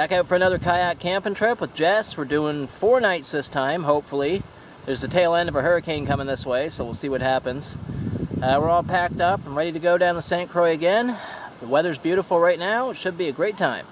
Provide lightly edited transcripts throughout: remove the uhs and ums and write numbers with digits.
Back out for another kayak camping trip with Jess. We're doing 4 nights this time, hopefully. There's the tail end of a hurricane coming this way, so we'll see what happens. We're all packed up and ready to go down the St. Croix again. The weather's beautiful right now. It should be a great time.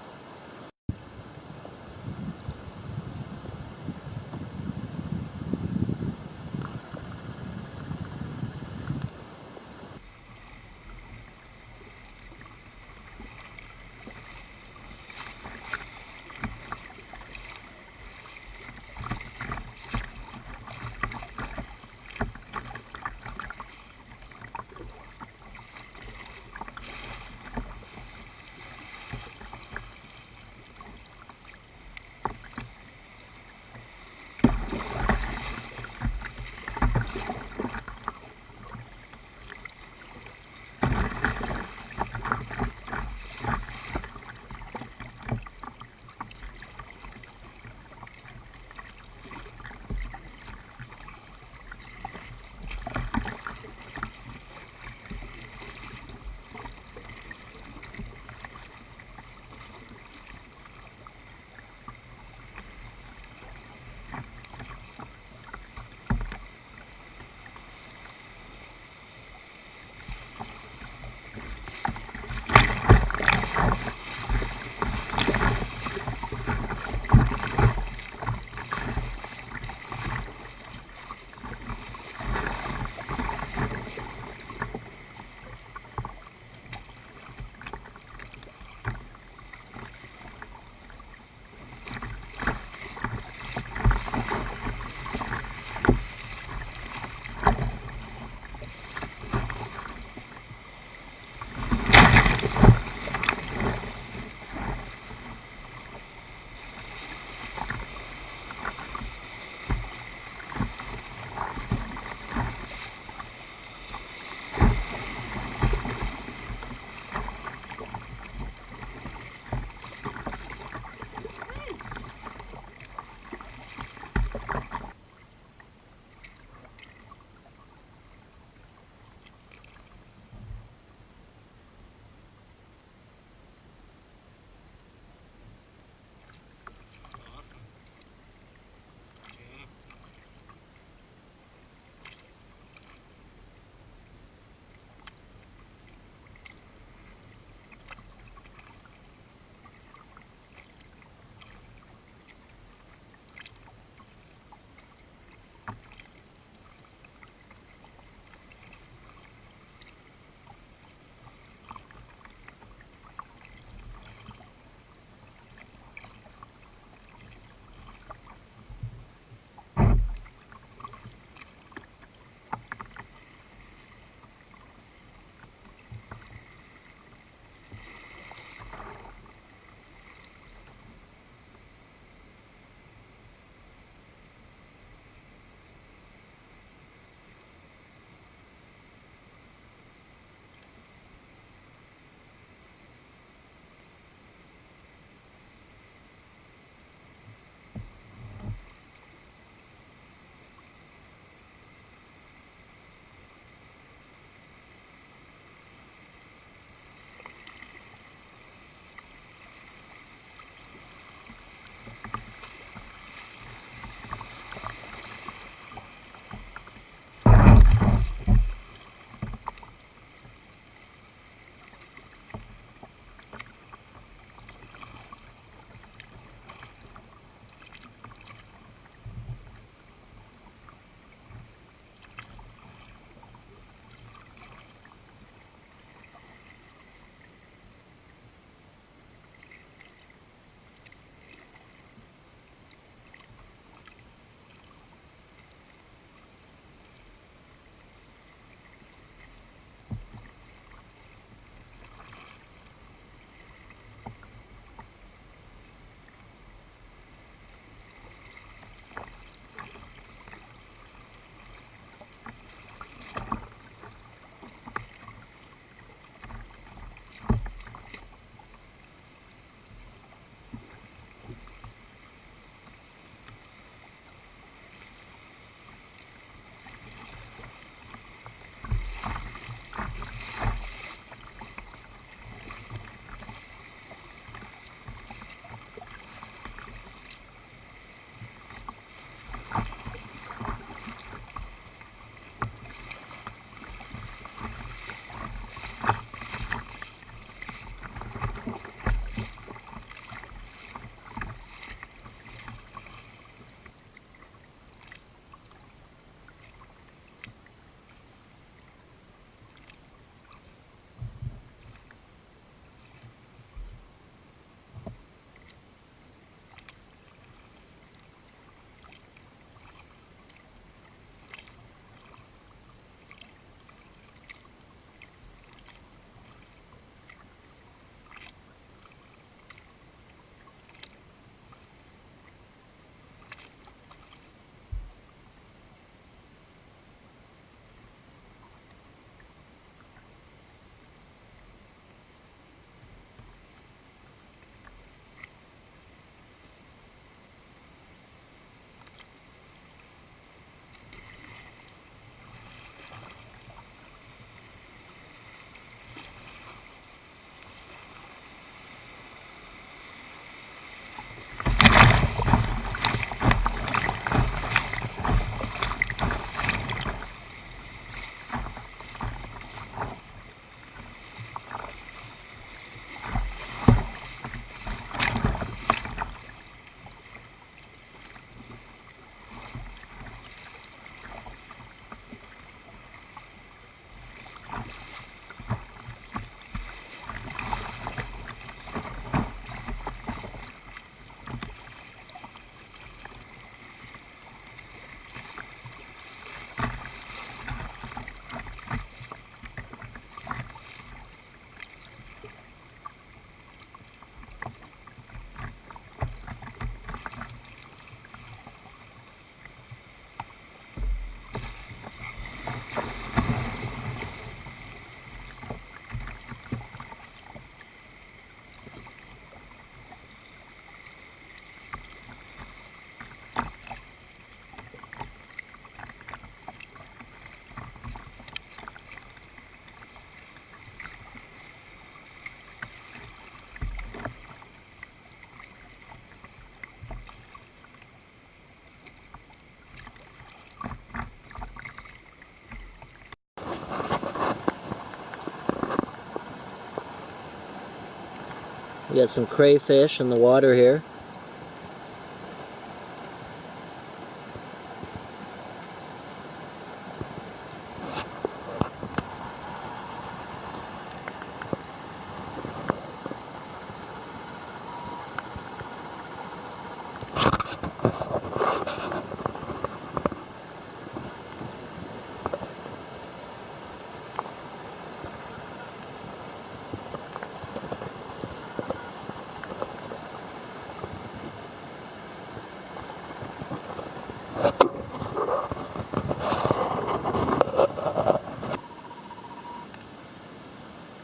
We got some crayfish in the water here.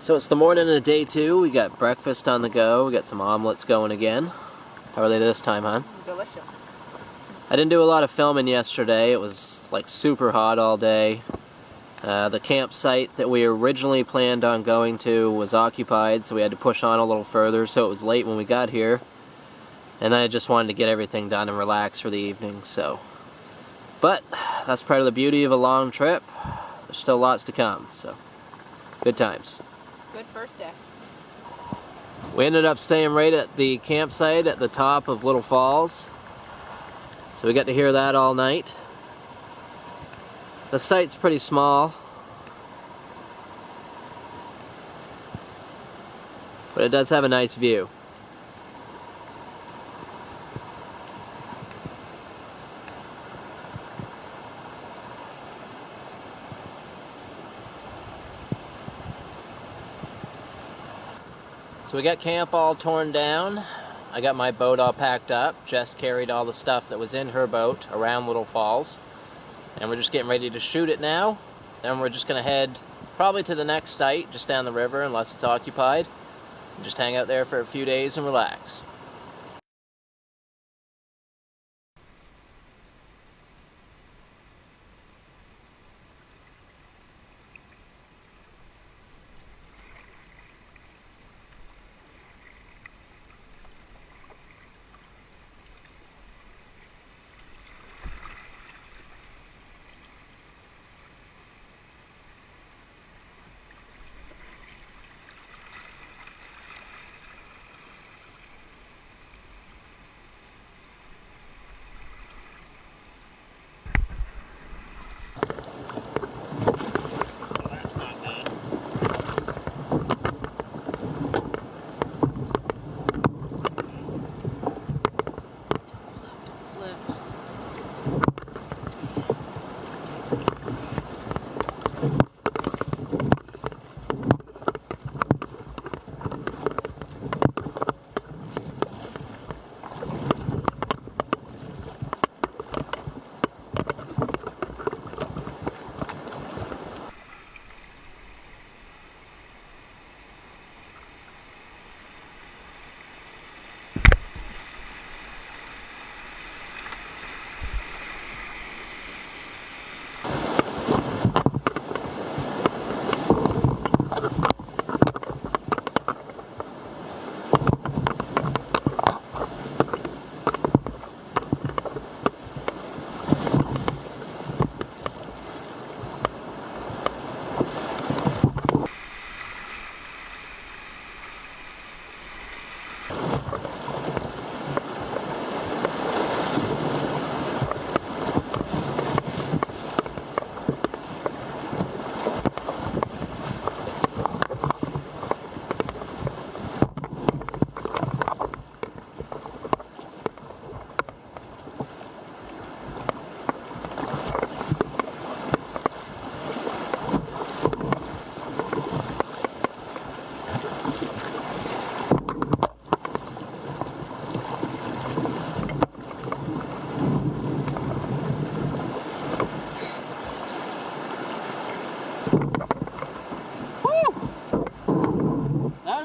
So it's the morning of day 2. We got breakfast on the go. We got some omelets going again. How are they this time, hon? Delicious. I didn't do a lot of filming yesterday. It was like super hot all day. The campsite that we originally planned on going to was occupied, so we had to push on a little further, so it was late when we got here. And I just wanted to get everything done and relax for the evening, so. But that's part of the beauty of a long trip. There's still lots to come, so good times. Good first day. We ended up staying right at the campsite at the top of Little Falls. So we got to hear that all night. The site's pretty small, but it does have a nice view. So we got camp all torn down. I got my boat all packed up. Jess carried all the stuff that was in her boat around Little Falls. And we're just getting ready to shoot it now. Then we're just gonna head probably to the next site, just down the river, unless it's occupied. And just hang out there for a few days and relax.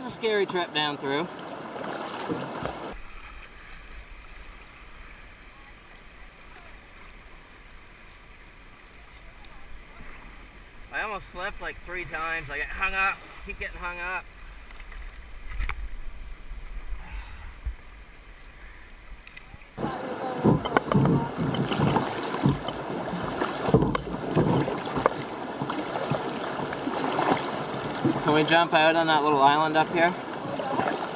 Scary trip down through. I almost slipped like 3 times. I got hung up, keep getting hung up. Can we jump out on that little island up here?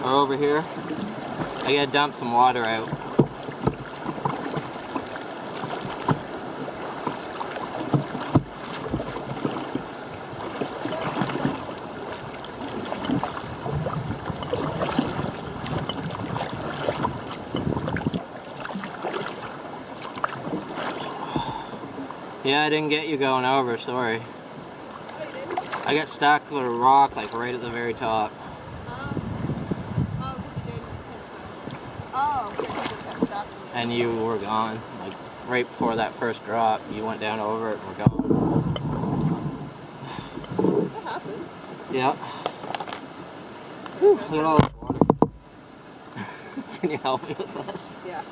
Or over here. I gotta dump some water out. Yeah, I didn't get you going over, sorry. Oh, you didn't? I got stuck with a rock like right at the very top. And you were gone. Like right before that first drop, you went down over it and were gone. That happens. Yeah. Whew, look at all that water. Can you help me with this? Yeah.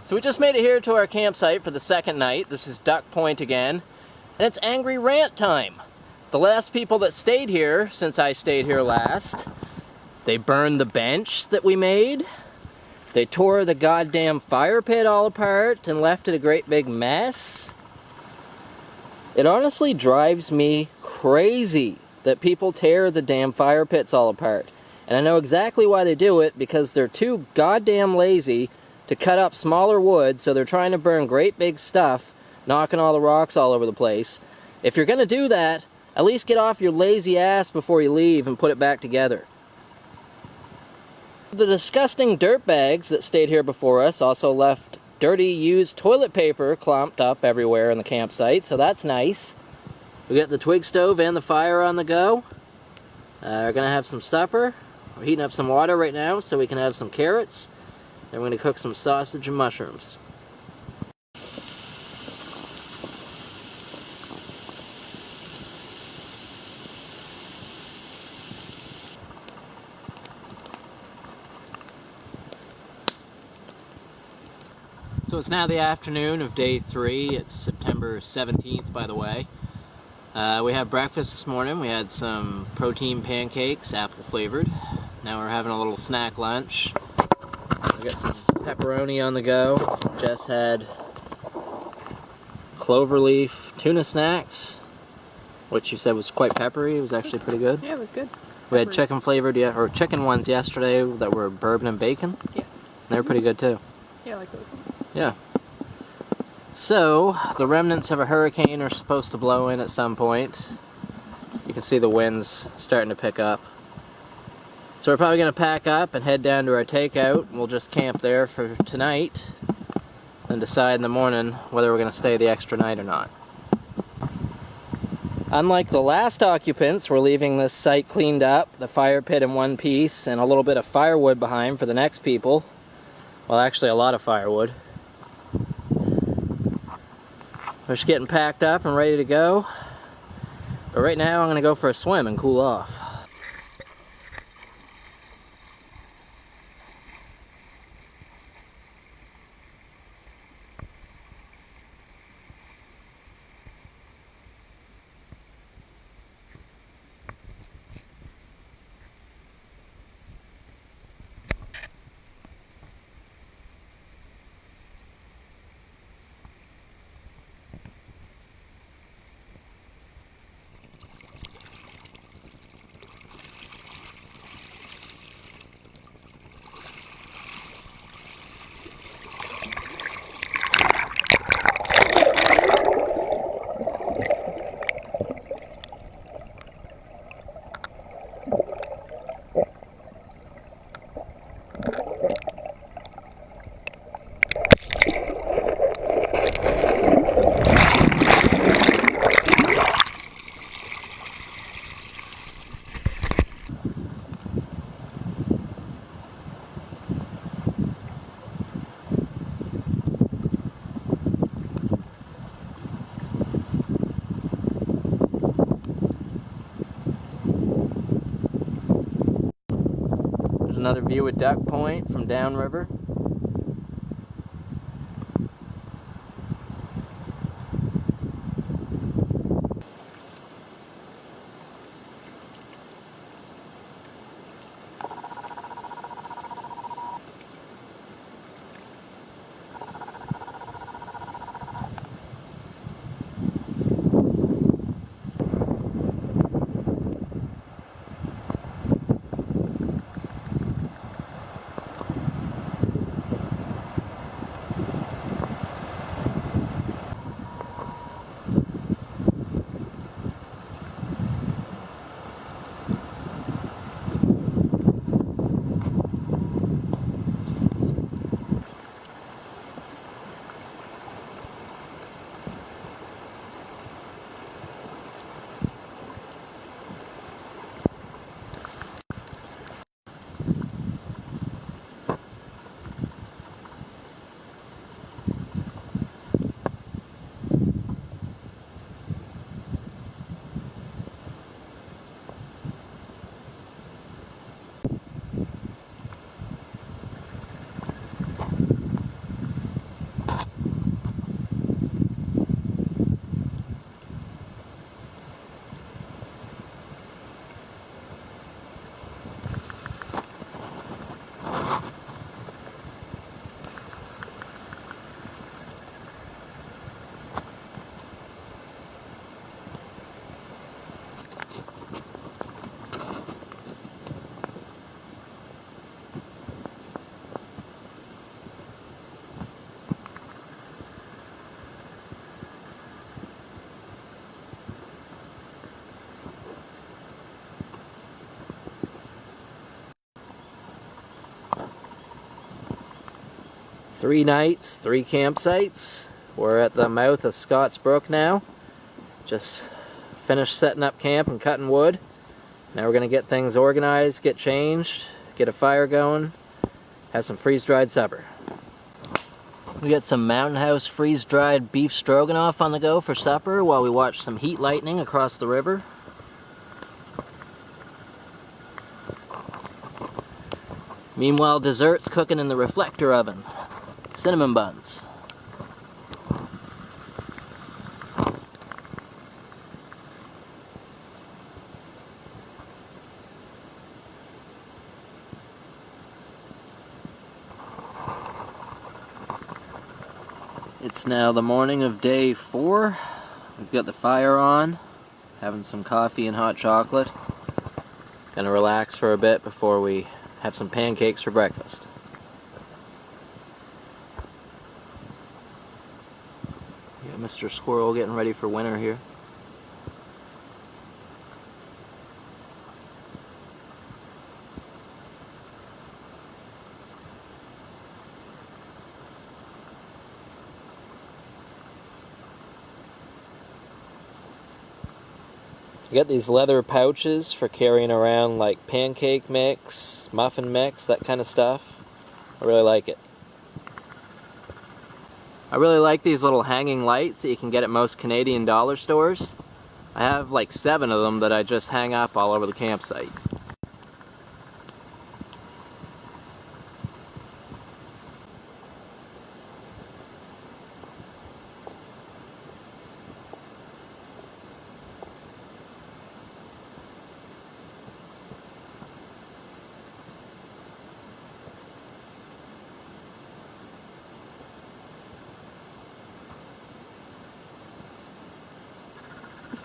So we just made it here to our campsite for the second night. This is Duck Point again, and it's angry rant time. The last people that stayed here, since I stayed here last, They burned the bench that we made. They tore the goddamn fire pit all apart and left it a great big mess. It honestly drives me crazy that people tear the damn fire pits all apart. And I know exactly why they do it, because they're too goddamn lazy to cut up smaller wood, so they're trying to burn great big stuff, knocking all the rocks all over the place. If you're gonna do that, at least get off your lazy ass before you leave and put it back together. The disgusting dirtbags that stayed here before us also left dirty used toilet paper clumped up everywhere in the campsite, so that's nice. We got the twig stove and the fire on the go. We're gonna have some supper. We're heating up some water right now so we can have some carrots. Then we're gonna cook some sausage and mushrooms. So it's now the afternoon of day 3. It's September 17th, by the way. We had breakfast this morning. We had some protein pancakes, apple flavored. Now we're having a little snack lunch. We got some pepperoni on the go. Jess had cloverleaf tuna snacks, which you said was quite peppery. It was actually pretty good. Yeah, it was good. We had chicken flavored, or chicken ones yesterday that were bourbon and bacon. Yes. They were pretty good too. Yeah, I like those ones. Yeah. So, the remnants of a hurricane are supposed to blow in at some point. You can see the winds starting to pick up. So we're probably going to pack up and head down to our takeout. We'll just camp there for tonight and decide in the morning whether we're going to stay the extra night or not. Unlike the last occupants, we're leaving this site cleaned up, the fire pit in one piece, and a little bit of firewood behind for the next people. Well, actually a lot of firewood. We're just getting packed up and ready to go. But right now I'm going to go for a swim and cool off. Another view of Duck Point from downriver. 3 nights, 3 campsites. We're at the mouth of Scotts Brook now. Just finished setting up camp and cutting wood. Now we're going to get things organized, get changed, get a fire going, have some freeze-dried supper. We got some Mountain House freeze-dried beef stroganoff on the go for supper while we watch some heat lightning across the river. Meanwhile, dessert's cooking in the reflector oven. Cinnamon buns. It's now the morning of day 4. We've got the fire on, having some coffee and hot chocolate. Gonna relax for a bit before we have some pancakes for breakfast. Yeah, Mr. Squirrel getting ready for winter here. You got these leather pouches for carrying around like pancake mix, muffin mix, that kind of stuff. I really like it. I really like these little hanging lights that you can get at most Canadian dollar stores. I have like 7 of them that I just hang up all over the campsite.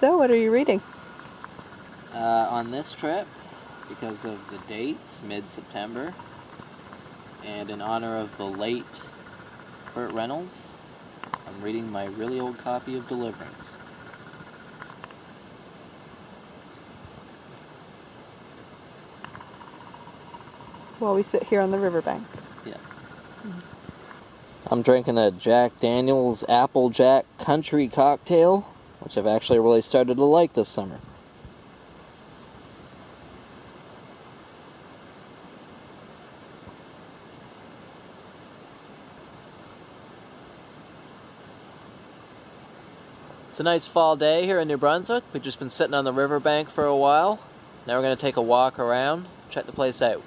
So, what are you reading? On this trip, because of the dates, mid-September, and in honor of the late Burt Reynolds, I'm reading my really old copy of Deliverance. While we sit here on the riverbank. Yeah. I'm drinking a Jack Daniel's Applejack Country Cocktail, which I've actually really started to like this summer. It's a nice fall day here in New Brunswick. We've just been sitting on the riverbank for a while. Now we're going to take a walk around, check the place out.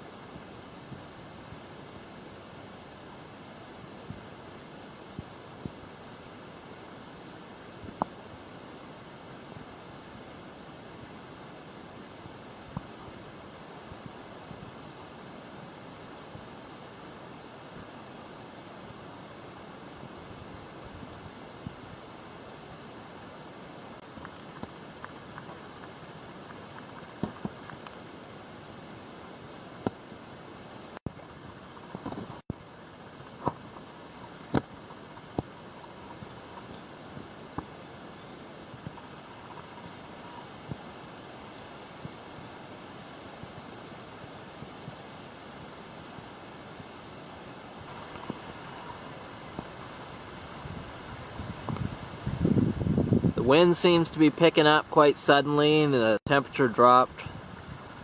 The wind seems to be picking up quite suddenly, and the temperature dropped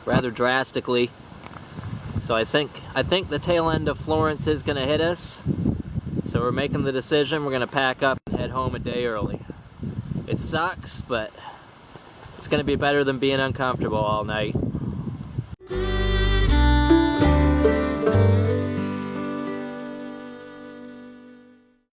rather drastically. So I think the tail end of Florence is going to hit us. So we're making the decision. We're going to pack up and head home a day early. It sucks, but it's going to be better than being uncomfortable all night.